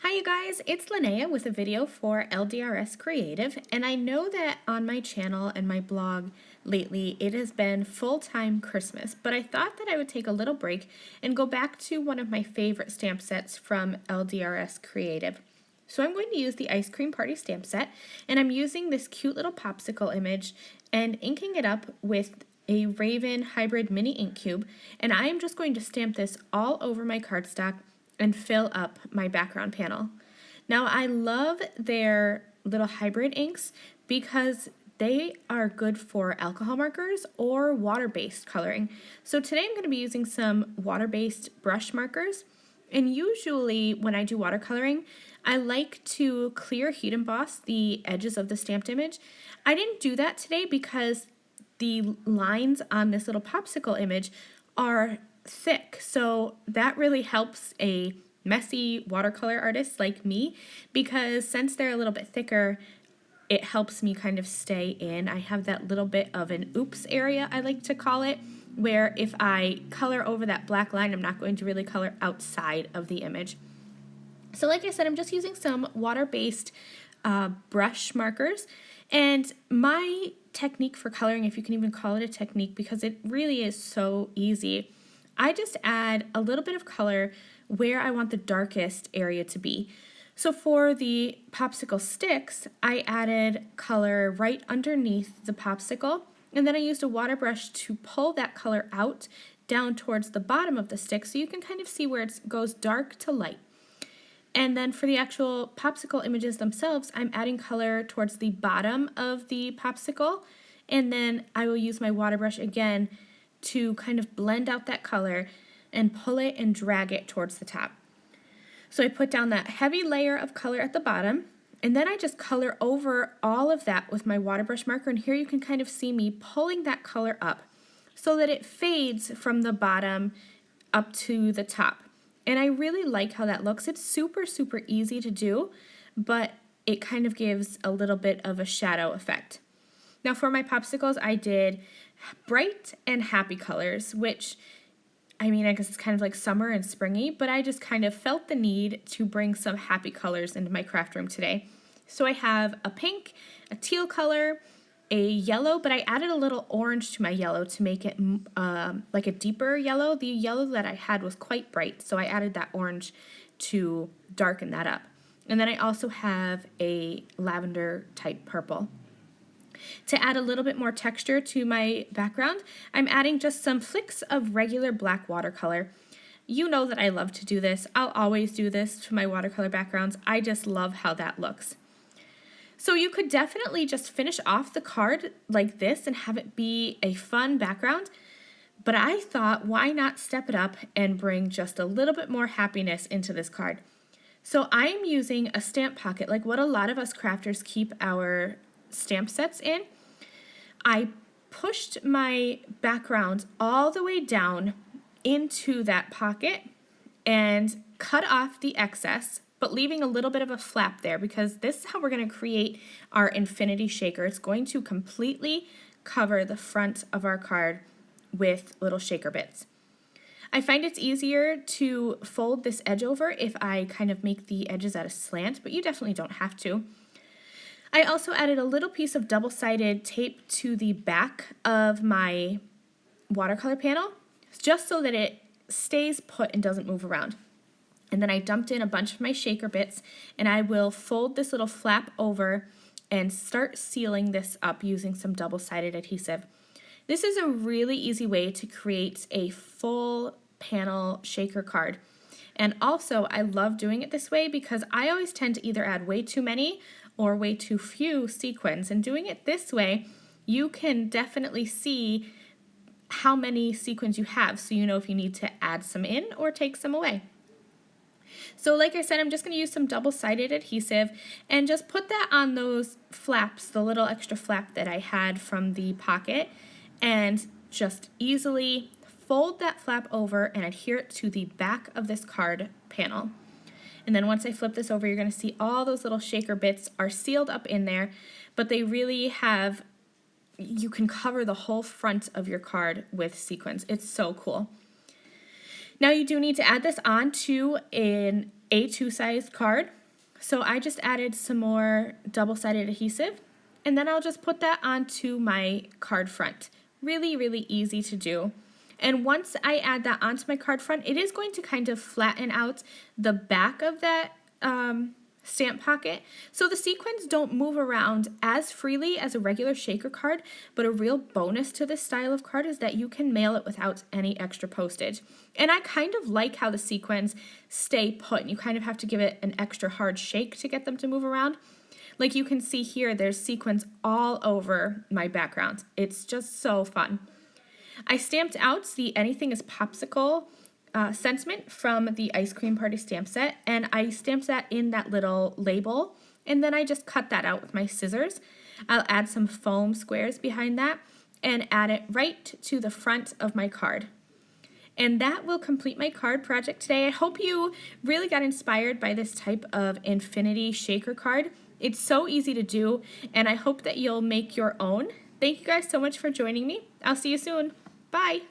Hi you guys, it's Lynnea with a video for LDRS Creative, and I know that on my channel and my blog lately it has been full-time Christmas, but I thought that I would take a little break and go back to one of my favorite stamp sets from LDRS Creative. So I'm going to use the Ice Cream Party stamp set, and I'm using this cute little popsicle image and inking it up with a Raven hybrid mini ink cube, and I am just going to stamp this all over my cardstock and fill up my background panel. Now I love their little hybrid inks because they are good for alcohol markers or water-based coloring. So today I'm going to be using some water-based brush markers, and usually when I do watercoloring I like to clear heat emboss the edges of the stamped image. I didn't do that today because the lines on this little popsicle image are thick, so that really helps a messy watercolor artist like me, because since they're a little bit thicker it helps me kind of stay in. I have that little bit of an oops area, I like to call it, where if I color over that black line I'm not going to really color outside of the image. So like I said, I'm just using some water-based brush markers, and my technique for coloring, if you can even call it a technique because it really is so easy, I just add a little bit of color where I want the darkest area to be. So for the popsicle sticks, I added color right underneath the popsicle, and then I used a water brush to pull that color out down towards the bottom of the stick so you can kind of see where it goes dark to light. And then for the actual popsicle images themselves, I'm adding color towards the bottom of the popsicle, and then I will use my water brush again to kind of blend out that color and pull it and drag it towards the top. So I put down that heavy layer of color at the bottom, and then I just color over all of that with my water brush marker, and here you can kind of see me pulling that color up so that it fades from the bottom up to the top. And I really like how that looks. It's super easy to do, but it kind of gives a little bit of a shadow effect. Now for my popsicles, I did bright and happy colors, which, I mean, I guess it's kind of like summer and springy, but I just kind of felt the need to bring some happy colors into my craft room today. So I have a pink, a teal color, a yellow, but I added a little orange to my yellow to make it like a deeper yellow. The yellow that I had was quite bright, so I added that orange to darken that up. And then I also have a lavender type purple. To add a little bit more texture to my background, I'm adding just some flicks of regular black watercolor. You know that I love to do this. I'll always do this to my watercolor backgrounds. I just love how that looks. So you could definitely just finish off the card like this and have it be a fun background, but I thought, why not step it up and bring just a little bit more happiness into this card? So I'm using a stamp pocket, like what a lot of us crafters keep our stamp sets in. I pushed my background all the way down into that pocket and cut off the excess, but leaving a little bit of a flap there, because this is how we're going to create our infinity shaker. It's going to completely cover the front of our card with little shaker bits. I find it's easier to fold this edge over if I kind of make the edges at a slant, but you definitely don't have to. I also added a little piece of double-sided tape to the back of my watercolor panel, just so that it stays put and doesn't move around. And then I dumped in a bunch of my shaker bits, and I will fold this little flap over and start sealing this up using some double-sided adhesive. This is a really easy way to create a full panel shaker card. And also, I love doing it this way because I always tend to either add way too many or way too few sequins. And doing it this way, you can definitely see how many sequins you have, so you know if you need to add some in or take some away. So like I said, I'm just going to use some double-sided adhesive and just put that on those flaps, the little extra flap that I had from the pocket, and just easily fold that flap over and adhere it to the back of this card panel. And then once I flip this over, you're going to see all those little shaker bits are sealed up in there, but they really have, you can cover the whole front of your card with sequins. It's so cool. Now you do need to add this on to an A2 size card. So I just added some more double-sided adhesive, and then I'll just put that onto my card front. Really, really easy to do. And once I add that onto my card front, it is going to kind of flatten out the back of that stamp pocket, so the sequins don't move around as freely as a regular shaker card. But a real bonus to this style of card is that you can mail it without any extra postage. And I kind of like how the sequins stay put. You kind of have to give it an extra hard shake to get them to move around. Like you can see here, there's sequins all over my background. It's just so fun. I stamped out the Anything is Popsicle sentiment from the Ice Cream Party stamp set, and I stamped that in that little label, and then I just cut that out with my scissors. I'll add some foam squares behind that and add it right to the front of my card. And that will complete my card project today. I hope you really got inspired by this type of infinity shaker card. It's so easy to do, and I hope that you'll make your own. Thank you guys so much for joining me. I'll see you soon. Bye.